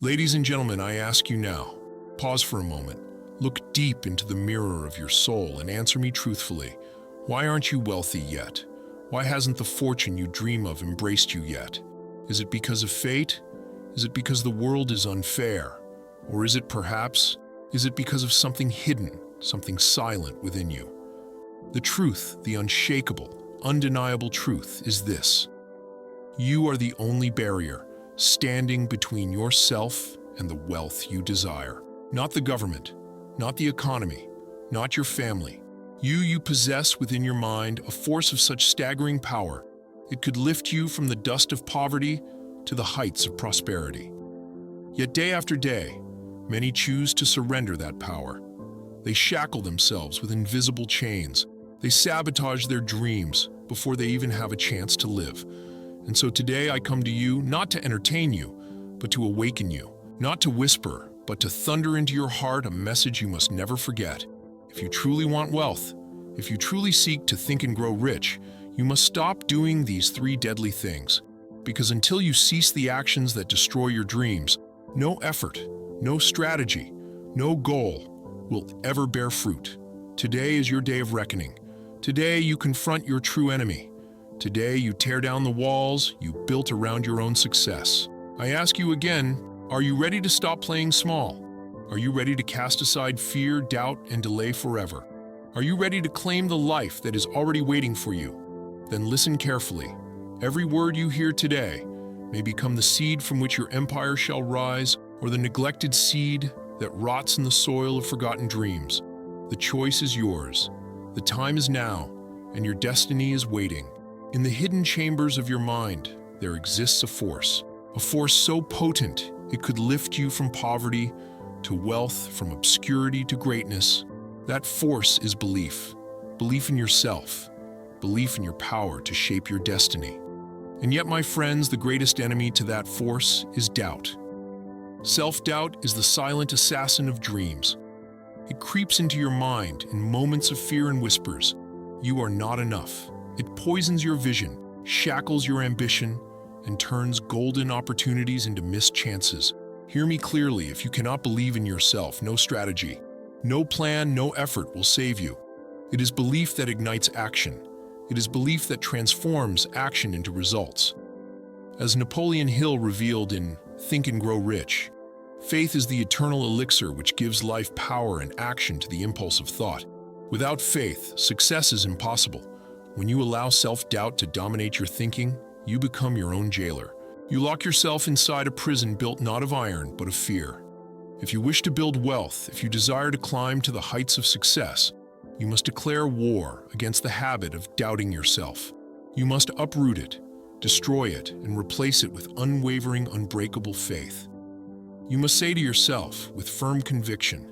Ladies and gentlemen, I ask you now, pause for a moment, look deep into the mirror of your soul and answer me truthfully. Why aren't you wealthy yet? Why hasn't the fortune you dream of embraced you yet? Is it because of fate? Is it because the world is unfair? Or is it because of something hidden, something silent within you? The truth, the unshakable, undeniable truth is this. You are the only barrier standing between yourself and the wealth you desire. Not the government, not the economy, not your family. You possess within your mind a force of such staggering power, it could lift you from the dust of poverty to the heights of prosperity. Yet day after day, many choose to surrender that power. They shackle themselves with invisible chains. They sabotage their dreams before they even have a chance to live. And so today I come to you not to entertain you, but to awaken you. Not to whisper, but to thunder into your heart a message you must never forget. If you truly want wealth, if you truly seek to think and grow rich, you must stop doing these three deadly things. Because until you cease the actions that destroy your dreams, no effort, no strategy, no goal will ever bear fruit. Today is your day of reckoning. Today you confront your true enemy. Today you tear down the walls you built around your own success. I ask you again, are you ready to stop playing small? Are you ready to cast aside fear, doubt, and delay forever? Are you ready to claim the life that is already waiting for you? Then listen carefully. Every word you hear today may become the seed from which your empire shall rise, or the neglected seed that rots in the soil of forgotten dreams. The choice is yours. The time is now, and your destiny is waiting. In the hidden chambers of your mind, there exists a force so potent it could lift you from poverty to wealth, from obscurity to greatness. That force is belief. Belief in yourself. Belief in your power to shape your destiny. And yet, my friends, the greatest enemy to that force is doubt. Self-doubt is the silent assassin of dreams. It creeps into your mind in moments of fear and whispers, "You are not enough." It poisons your vision, shackles your ambition, and turns golden opportunities into missed chances. Hear me clearly, if you cannot believe in yourself, no strategy, no plan, no effort will save you. It is belief that ignites action. It is belief that transforms action into results. As Napoleon Hill revealed in Think and Grow Rich, faith is the eternal elixir which gives life power and action to the impulse of thought. Without faith, success is impossible. When you allow self-doubt to dominate your thinking, you become your own jailer. You lock yourself inside a prison built not of iron, but of fear. If you wish to build wealth, if you desire to climb to the heights of success, you must declare war against the habit of doubting yourself. You must uproot it, destroy it, and replace it with unwavering, unbreakable faith. You must say to yourself, with firm conviction,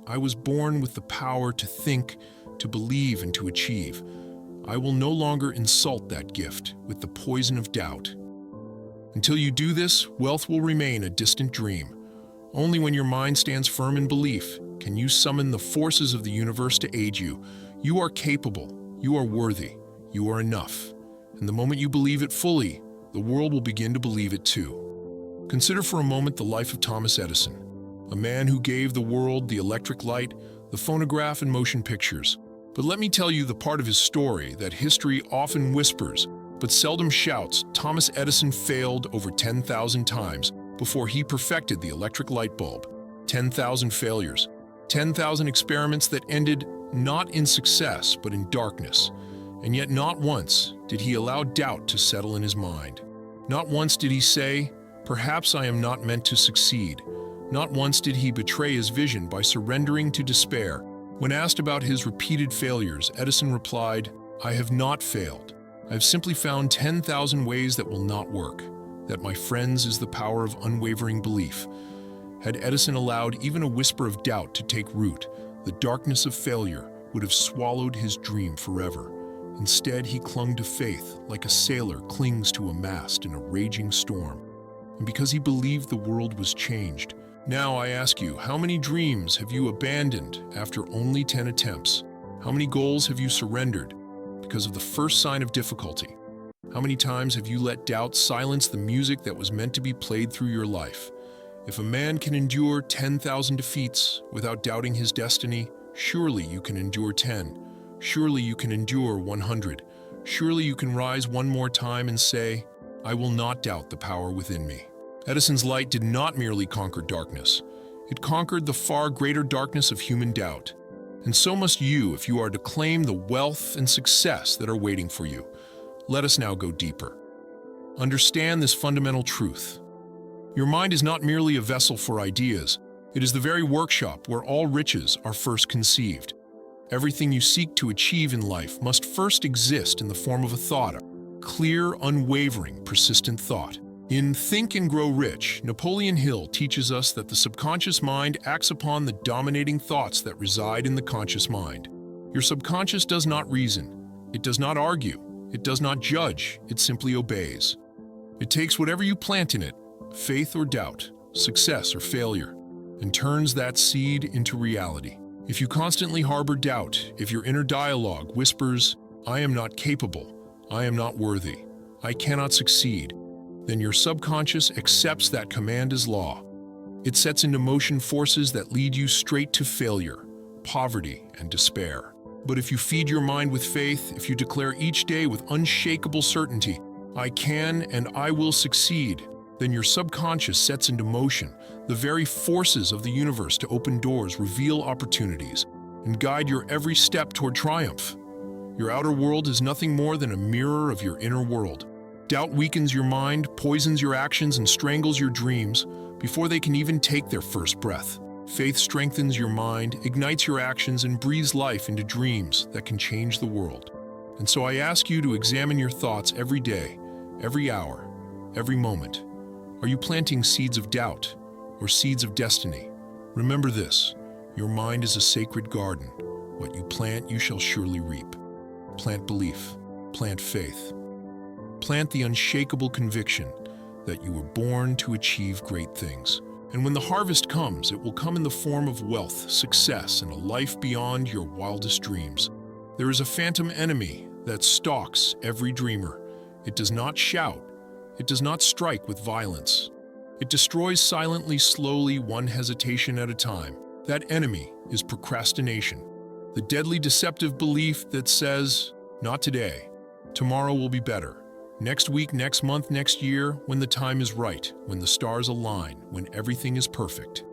"I was born with the power to think, to believe, and to achieve. I will no longer insult that gift with the poison of doubt." Until you do this, wealth will remain a distant dream. Only when your mind stands firm in belief can you summon the forces of the universe to aid you. You are capable, you are worthy, you are enough. And the moment you believe it fully, the world will begin to believe it too. Consider for a moment the life of Thomas Edison, a man who gave the world the electric light, the phonograph, and motion pictures. But let me tell you the part of his story that history often whispers, but seldom shouts. Thomas Edison failed over 10,000 times before he perfected the electric light bulb. 10,000 failures, 10,000 experiments that ended not in success, but in darkness. And yet not once did he allow doubt to settle in his mind. Not once did he say, "Perhaps I am not meant to succeed." Not once did he betray his vision by surrendering to despair. When asked about his repeated failures, Edison replied, "I have not failed. I have simply found 10,000 ways that will not work." That, my friends, is the power of unwavering belief. Had Edison allowed even a whisper of doubt to take root, the darkness of failure would have swallowed his dream forever. Instead, he clung to faith like a sailor clings to a mast in a raging storm. And because he believed, the world was changed. Now I ask you, how many dreams have you abandoned after only 10 attempts? How many goals have you surrendered because of the first sign of difficulty? How many times have you let doubt silence the music that was meant to be played through your life? If a man can endure 10,000 defeats without doubting his destiny, surely you can endure 10. Surely you can endure 100. Surely you can rise one more time and say, I will not doubt the power within me. Edison's light did not merely conquer darkness. It conquered the far greater darkness of human doubt. And so must you if you are to claim the wealth and success that are waiting for you. Let us now go deeper. Understand this fundamental truth. Your mind is not merely a vessel for ideas. It is the very workshop where all riches are first conceived. Everything you seek to achieve in life must first exist in the form of a thought, a clear, unwavering, persistent thought. In Think and Grow Rich, Napoleon Hill teaches us that the subconscious mind acts upon the dominating thoughts that reside in the conscious mind. Your subconscious does not reason. It does not argue. It does not judge. It simply obeys. It takes whatever you plant in it, faith or doubt, success or failure, and turns that seed into reality. If you constantly harbor doubt, if your inner dialogue whispers, I am not capable, I am not worthy, I cannot succeed, then your subconscious accepts that command as law. It sets into motion forces that lead you straight to failure, poverty, and despair. But if you feed your mind with faith, if you declare each day with unshakable certainty, I can and I will succeed, then your subconscious sets into motion the very forces of the universe to open doors, reveal opportunities, and guide your every step toward triumph. Your outer world is nothing more than a mirror of your inner world. Doubt weakens your mind, poisons your actions, and strangles your dreams before they can even take their first breath. Faith strengthens your mind, ignites your actions, and breathes life into dreams that can change the world. And so I ask you to examine your thoughts every day, every hour, every moment. Are you planting seeds of doubt or seeds of destiny? Remember this, your mind is a sacred garden. What you plant, you shall surely reap. Plant belief, plant faith. Plant the unshakable conviction that you were born to achieve great things. And when the harvest comes, it will come in the form of wealth, success, and a life beyond your wildest dreams. There is a phantom enemy that stalks every dreamer. It does not shout. It does not strike with violence. It destroys silently, slowly, one hesitation at a time. That enemy is procrastination, the deadly deceptive belief that says, not today. Tomorrow will be better. Next week, next month, next year, when the time is right, when the stars align, when everything is perfect.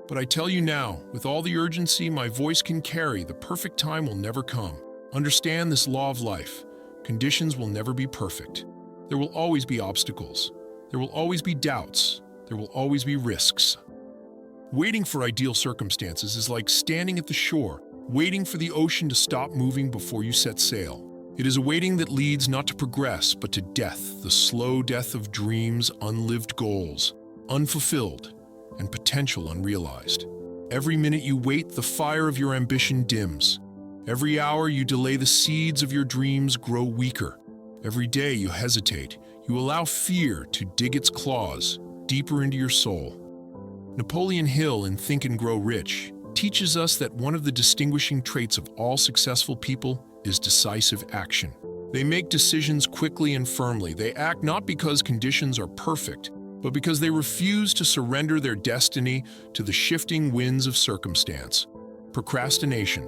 But I tell you now, with all the urgency my voice can carry, the perfect time will never come. Understand this law of life. Conditions will never be perfect. There will always be obstacles. There will always be doubts. There will always be risks. Waiting for ideal circumstances is like standing at the shore, waiting for the ocean to stop moving before you set sail. It is a waiting that leads not to progress, but to death, the slow death of dreams, unlived goals, unfulfilled, and potential unrealized. Every minute you wait, the fire of your ambition dims. Every hour you delay, the seeds of your dreams grow weaker. Every day you hesitate, you allow fear to dig its claws deeper into your soul. Napoleon Hill in Think and Grow Rich teaches us that one of the distinguishing traits of all successful people is decisive action. They make decisions quickly and firmly. They act not because conditions are perfect, but because they refuse to surrender their destiny to the shifting winds of circumstance. Procrastination,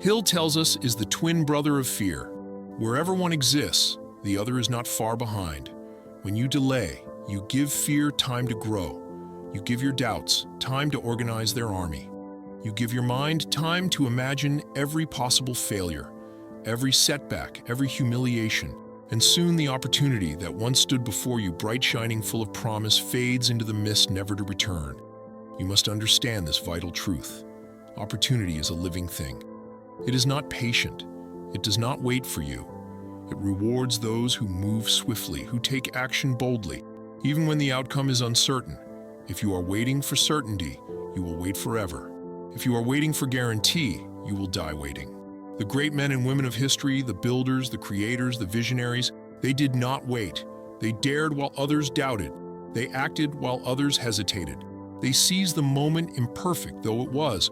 Hill tells us, is the twin brother of fear. Wherever one exists, the other is not far behind. When you delay, you give fear time to grow. You give your doubts time to organize their army. You give your mind time to imagine every possible failure, every setback, every humiliation, and soon the opportunity that once stood before you bright shining full of promise fades into the mist never to return. You must understand this vital truth. Opportunity is a living thing. It is not patient. It does not wait for you. It rewards those who move swiftly, who take action boldly, even when the outcome is uncertain. If you are waiting for certainty, you will wait forever. If you are waiting for guarantee, you will die waiting. The great men and women of history, the builders, the creators, the visionaries, they did not wait. They dared while others doubted. They acted while others hesitated. They seized the moment, imperfect though it was,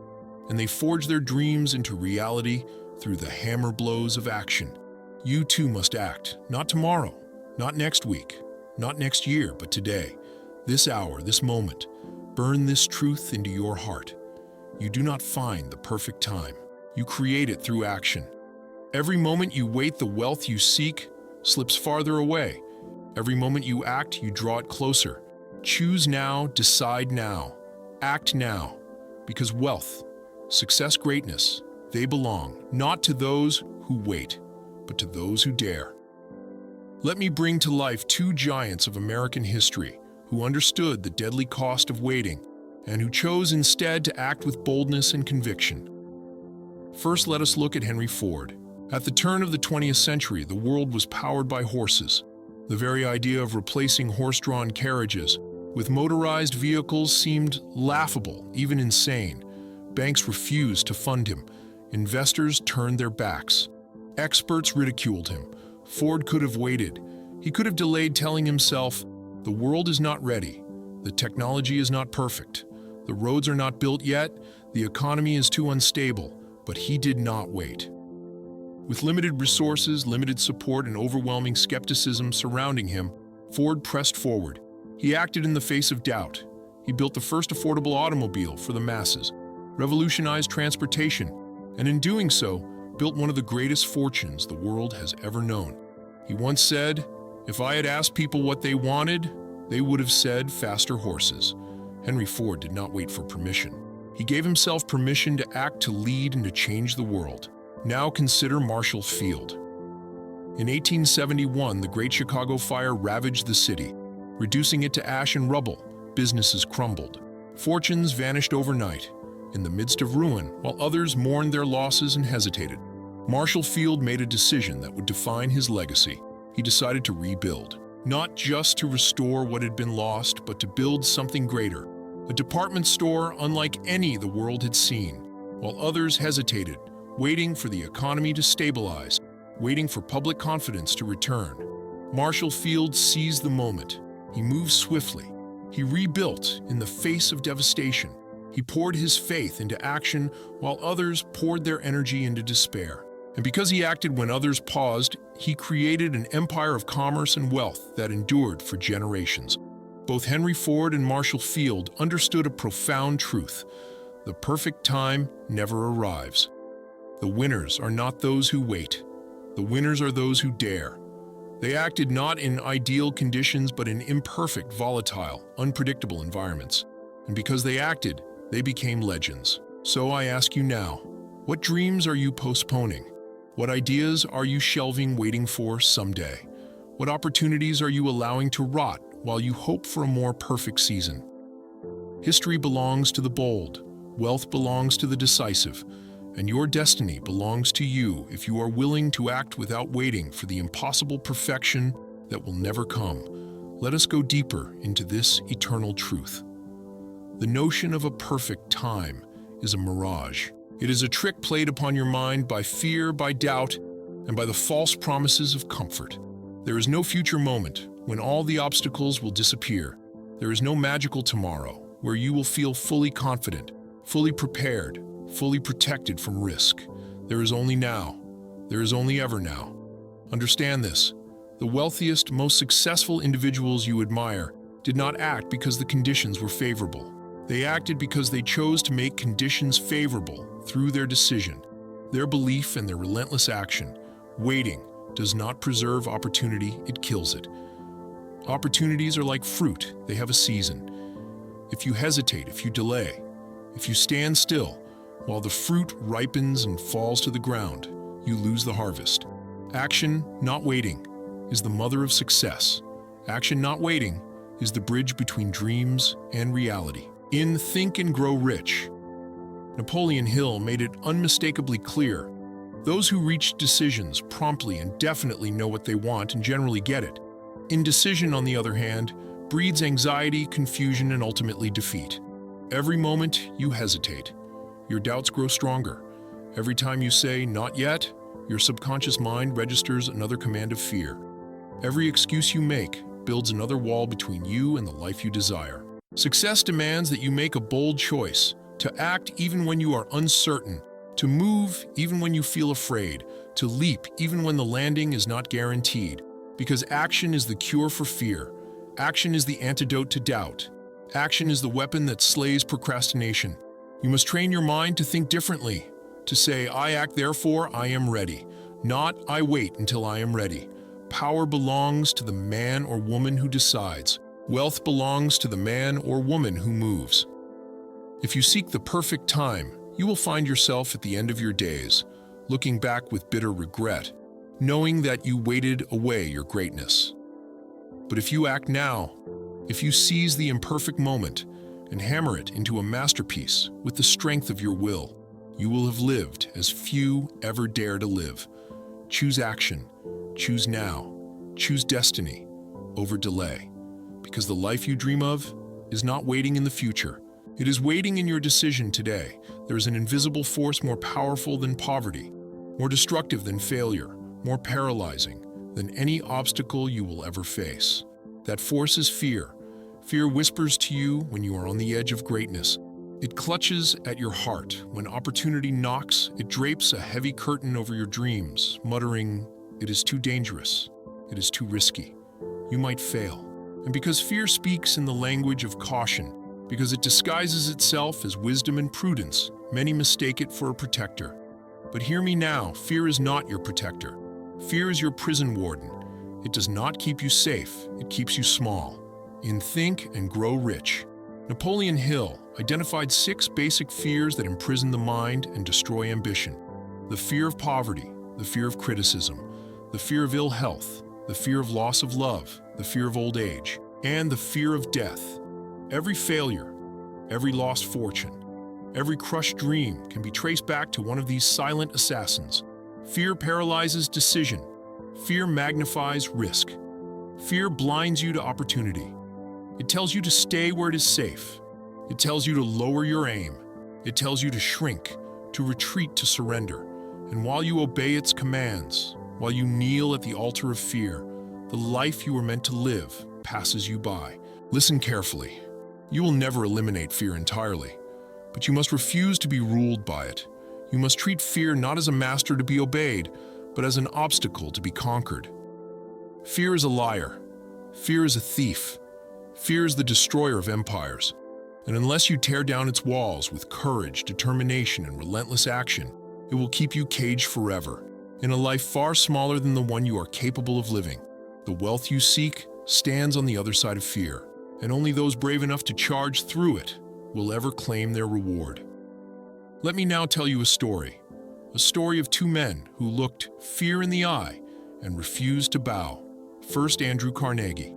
and they forged their dreams into reality through the hammer blows of action. You too must act, not tomorrow, not next week, not next year, but today. This hour, this moment, burn this truth into your heart. You do not find the perfect time. You create it through action. Every moment you wait, the wealth you seek slips farther away. Every moment you act, you draw it closer. Choose now, decide now, act now, because wealth, success, greatness, they belong not to those who wait, but to those who dare. Let me bring to life two giants of American history who understood the deadly cost of waiting and who chose instead to act with boldness and conviction. First, let us look at Henry Ford. At the turn of the 20th century, the world was powered by horses. The very idea of replacing horse-drawn carriages with motorized vehicles seemed laughable, even insane. Banks refused to fund him. Investors turned their backs. Experts ridiculed him. Ford could have waited. He could have delayed, telling himself, "The world is not ready. The technology is not perfect. The roads are not built yet. The economy is too unstable." But he did not wait. With limited resources, limited support, and overwhelming skepticism surrounding him, Ford pressed forward. He acted in the face of doubt. He built the first affordable automobile for the masses, revolutionized transportation, and in doing so, built one of the greatest fortunes the world has ever known. He once said, "If I had asked people what they wanted, they would have said faster horses." Henry Ford did not wait for permission. He gave himself permission to act, to lead, and to change the world. Now consider Marshall Field. In 1871, the Great Chicago Fire ravaged the city, reducing it to ash and rubble. Businesses crumbled. Fortunes vanished overnight, in the midst of ruin, while others mourned their losses and hesitated. Marshall Field made a decision that would define his legacy. He decided to rebuild, not just to restore what had been lost, but to build something greater. A department store unlike any the world had seen, while others hesitated, waiting for the economy to stabilize, waiting for public confidence to return. Marshall Field seized the moment. He moved swiftly. He rebuilt in the face of devastation. He poured his faith into action while others poured their energy into despair. And because he acted when others paused, he created an empire of commerce and wealth that endured for generations. Both Henry Ford and Marshall Field understood a profound truth: the perfect time never arrives. The winners are not those who wait. The winners are those who dare. They acted not in ideal conditions, but in imperfect, volatile, unpredictable environments. And because they acted, they became legends. So I ask you now, what dreams are you postponing? What ideas are you shelving, waiting for someday? What opportunities are you allowing to rot while you hope for a more perfect season? History belongs to the bold, wealth belongs to the decisive, and your destiny belongs to you if you are willing to act without waiting for the impossible perfection that will never come. Let us go deeper into this eternal truth. The notion of a perfect time is a mirage. It is a trick played upon your mind by fear, by doubt, and by the false promises of comfort. There is no future moment when all the obstacles will disappear. There is no magical tomorrow where you will feel fully confident, fully prepared, fully protected from risk. There is only now. There is only ever now. Understand this. The wealthiest, most successful individuals you admire did not act because the conditions were favorable. They acted because they chose to make conditions favorable through their decision, their belief, and their relentless action. Waiting does not preserve opportunity, it kills it. Opportunities are like fruit, they have a season. If you hesitate, if you delay, if you stand still, while the fruit ripens and falls to the ground, you lose the harvest. Action, not waiting, is the mother of success. Action, not waiting, is the bridge between dreams and reality. In Think and Grow Rich, Napoleon Hill made it unmistakably clear: those who reach decisions promptly and definitely know what they want and generally get it. Indecision, on the other hand, breeds anxiety, confusion, and ultimately defeat. Every moment you hesitate, your doubts grow stronger. Every time you say, "not yet," your subconscious mind registers another command of fear. Every excuse you make builds another wall between you and the life you desire. Success demands that you make a bold choice, to act even when you are uncertain, to move even when you feel afraid, to leap even when the landing is not guaranteed. Because action is the cure for fear. Action is the antidote to doubt. Action is the weapon that slays procrastination. You must train your mind to think differently, to say, I act, therefore I am ready, not I wait until I am ready. Power belongs to the man or woman who decides. Wealth belongs to the man or woman who moves. If you seek the perfect time, you will find yourself at the end of your days, looking back with bitter regret, knowing that you waited away your greatness. But if you act now, if you seize the imperfect moment and hammer it into a masterpiece with the strength of your will, you will have lived as few ever dare to live. Choose action, choose now, choose destiny over delay, because the life you dream of is not waiting in the future. It is waiting in your decision today. There is an invisible force more powerful than poverty, more destructive than failure, more paralyzing than any obstacle you will ever face. That force is fear. Fear whispers to you when you are on the edge of greatness. It clutches at your heart. When opportunity knocks, it drapes a heavy curtain over your dreams, muttering, "It is too dangerous. It is too risky. You might fail." And because fear speaks in the language of caution, because it disguises itself as wisdom and prudence, many mistake it for a protector. But hear me now, fear is not your protector. Fear is your prison warden. It does not keep you safe, it keeps you small. In Think and Grow Rich, Napoleon Hill identified 6 basic fears that imprison the mind and destroy ambition. The fear of poverty, the fear of criticism, the fear of ill health, the fear of loss of love, the fear of old age, and the fear of death. Every failure, every lost fortune, every crushed dream can be traced back to one of these silent assassins. Fear paralyzes decision. Fear magnifies risk. Fear blinds you to opportunity. It tells you to stay where it is safe. It tells you to lower your aim. It tells you to shrink, to retreat, to surrender. And while you obey its commands, while you kneel at the altar of fear, the life you were meant to live passes you by. Listen carefully. You will never eliminate fear entirely, but you must refuse to be ruled by it. You must treat fear not as a master to be obeyed, but as an obstacle to be conquered. Fear is a liar. Fear is a thief. Fear is the destroyer of empires. And unless you tear down its walls with courage, determination, and relentless action, it will keep you caged forever, in a life far smaller than the one you are capable of living. The wealth you seek stands on the other side of fear, and only those brave enough to charge through it will ever claim their reward. Let me now tell you a story of 2 men who looked fear in the eye and refused to bow. First, Andrew Carnegie.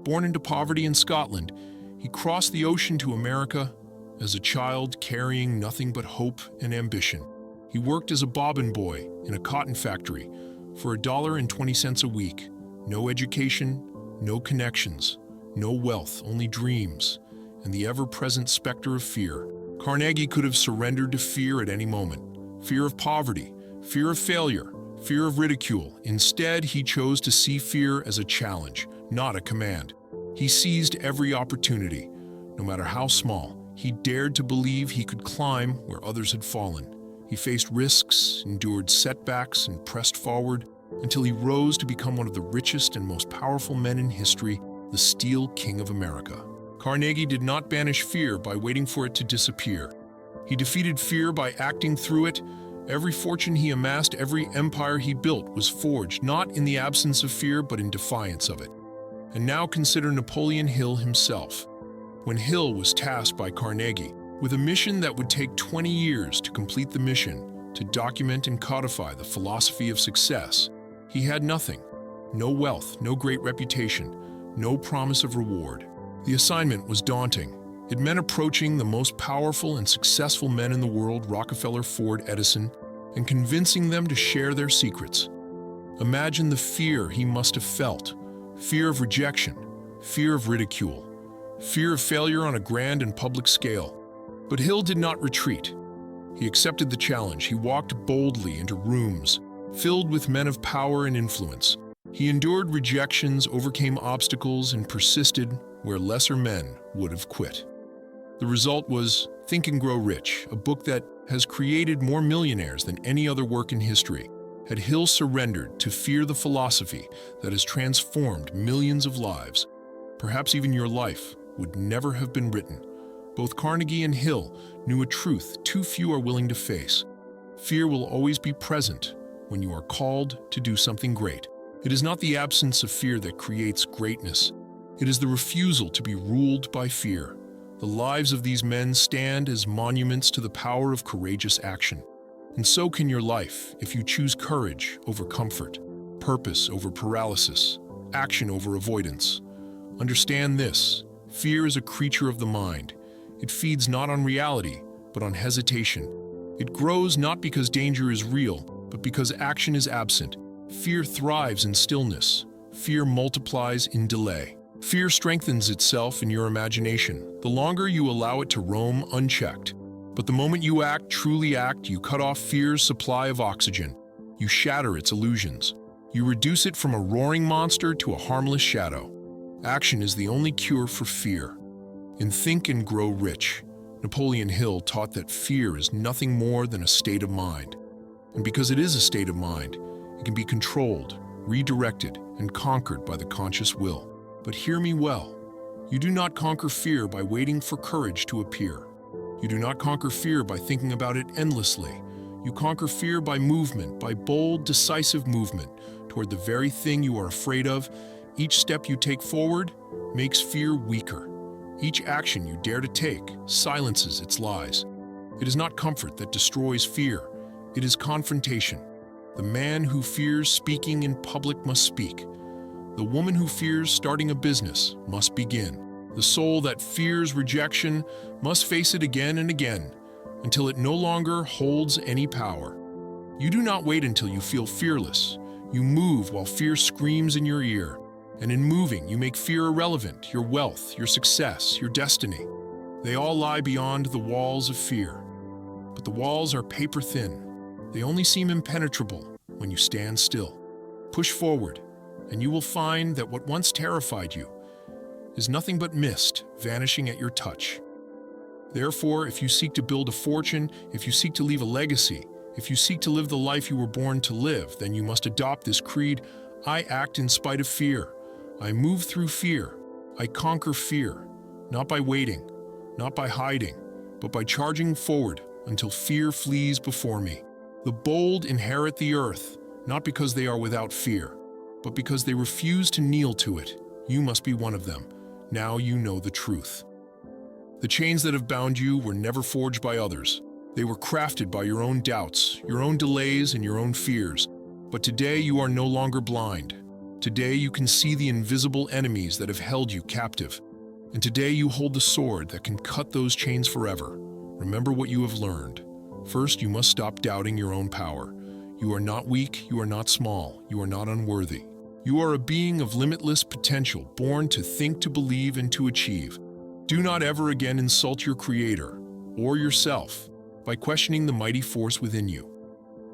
Born into poverty in Scotland, he crossed the ocean to America as a child carrying nothing but hope and ambition. He worked as a bobbin boy in a cotton factory for $1.20 a week. No education, no connections, no wealth, only dreams, and the ever-present specter of fear. Carnegie could have surrendered to fear at any moment. Fear of poverty, fear of failure, fear of ridicule. Instead, he chose to see fear as a challenge, not a command. He seized every opportunity, no matter how small. He dared to believe he could climb where others had fallen. He faced risks, endured setbacks, and pressed forward until he rose to become one of the richest and most powerful men in history, the Steel King of America. Carnegie did not banish fear by waiting for it to disappear. He defeated fear by acting through it. Every fortune he amassed, every empire he built was forged not in the absence of fear, but in defiance of it. And now consider Napoleon Hill himself. When Hill was tasked by Carnegie with a mission that would take 20 years to complete the mission, to document and codify the philosophy of success, he had nothing. No wealth, no great reputation, no promise of reward. The assignment was daunting. It meant approaching the most powerful and successful men in the world, Rockefeller, Ford, Edison, and convincing them to share their secrets. Imagine the fear he must have felt. Fear of rejection, fear of ridicule, fear of failure on a grand and public scale. But Hill did not retreat. He accepted the challenge. He walked boldly into rooms filled with men of power and influence. He endured rejections, overcame obstacles, and persisted where lesser men would have quit. The result was Think and Grow Rich, a book that has created more millionaires than any other work in history. Had Hill surrendered to fear, the philosophy that has transformed millions of lives, perhaps even your life, would never have been written. Both Carnegie and Hill knew a truth too few are willing to face. Fear will always be present when you are called to do something great. It is not the absence of fear that creates greatness. It is the refusal to be ruled by fear. The lives of these men stand as monuments to the power of courageous action. And so can your life if you choose courage over comfort, purpose over paralysis, action over avoidance. Understand this: fear is a creature of the mind. It feeds not on reality, but on hesitation. It grows not because danger is real, but because action is absent. Fear thrives in stillness. Fear multiplies in delay. Fear strengthens itself in your imagination, the longer you allow it to roam unchecked. But the moment you act, truly act, you cut off fear's supply of oxygen. You shatter its illusions. You reduce it from a roaring monster to a harmless shadow. Action is the only cure for fear. In Think and Grow Rich, Napoleon Hill taught that fear is nothing more than a state of mind. And because it is a state of mind, it can be controlled, redirected, and conquered by the conscious will. But hear me well. You do not conquer fear by waiting for courage to appear. You do not conquer fear by thinking about it endlessly. You conquer fear by movement, by bold, decisive movement toward the very thing you are afraid of. Each step you take forward makes fear weaker. Each action you dare to take silences its lies. It is not comfort that destroys fear. It is confrontation. The man who fears speaking in public must speak. The woman who fears starting a business must begin. The soul that fears rejection must face it again and again until it no longer holds any power. You do not wait until you feel fearless. You move while fear screams in your ear. And in moving, you make fear irrelevant, your wealth, your success, your destiny. They all lie beyond the walls of fear. But the walls are paper thin. They only seem impenetrable when you stand still. Push forward, and you will find that what once terrified you is nothing but mist vanishing at your touch. Therefore, if you seek to build a fortune, if you seek to leave a legacy, if you seek to live the life you were born to live, then you must adopt this creed: I act in spite of fear. I move through fear. I conquer fear, not by waiting, not by hiding, but by charging forward until fear flees before me. The bold inherit the earth, not because they are without fear, but because they refuse to kneel to it. You must be one of them. Now you know the truth. The chains that have bound you were never forged by others. They were crafted by your own doubts, your own delays, and your own fears. But today you are no longer blind. Today you can see the invisible enemies that have held you captive. And today you hold the sword that can cut those chains forever. Remember what you have learned. First, you must stop doubting your own power. You are not weak, you are not small, you are not unworthy. You are a being of limitless potential, born to think, to believe, and to achieve. Do not ever again insult your Creator or yourself by questioning the mighty force within you.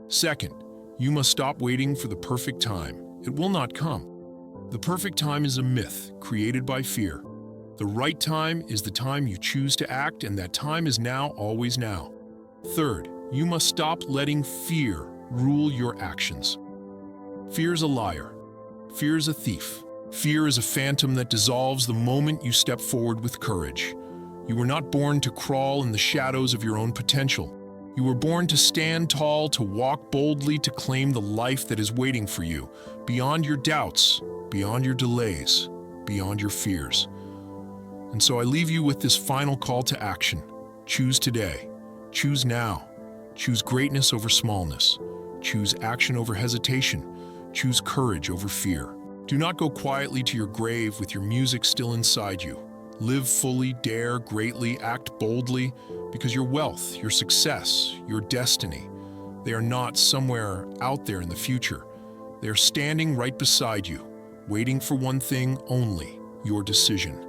Second, you must stop waiting for the perfect time. It will not come. The perfect time is a myth created by fear. The right time is the time you choose to act, and that time is now, always now. Third, you must stop letting fear rule your actions. Fear is a liar. Fear is a thief. Fear is a phantom that dissolves the moment you step forward with courage. You were not born to crawl in the shadows of your own potential. You were born to stand tall, to walk boldly, to claim the life that is waiting for you, beyond your doubts, beyond your delays, beyond your fears. And so I leave you with this final call to action. Choose today. Choose now. Choose greatness over smallness. Choose action over hesitation. Choose courage over fear. Do not go quietly to your grave with your music still inside you. Live fully, dare greatly, act boldly, because your wealth, your success, your destiny, they are not somewhere out there in the future. They are standing right beside you, waiting for one thing only: your decision.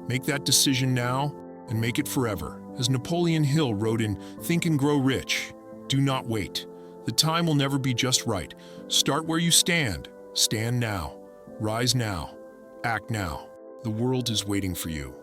Make that decision now and make it forever. As Napoleon Hill wrote in Think and Grow Rich, do not wait. The time will never be just right. Start where you stand. Stand now. Rise now. Act now. The world is waiting for you.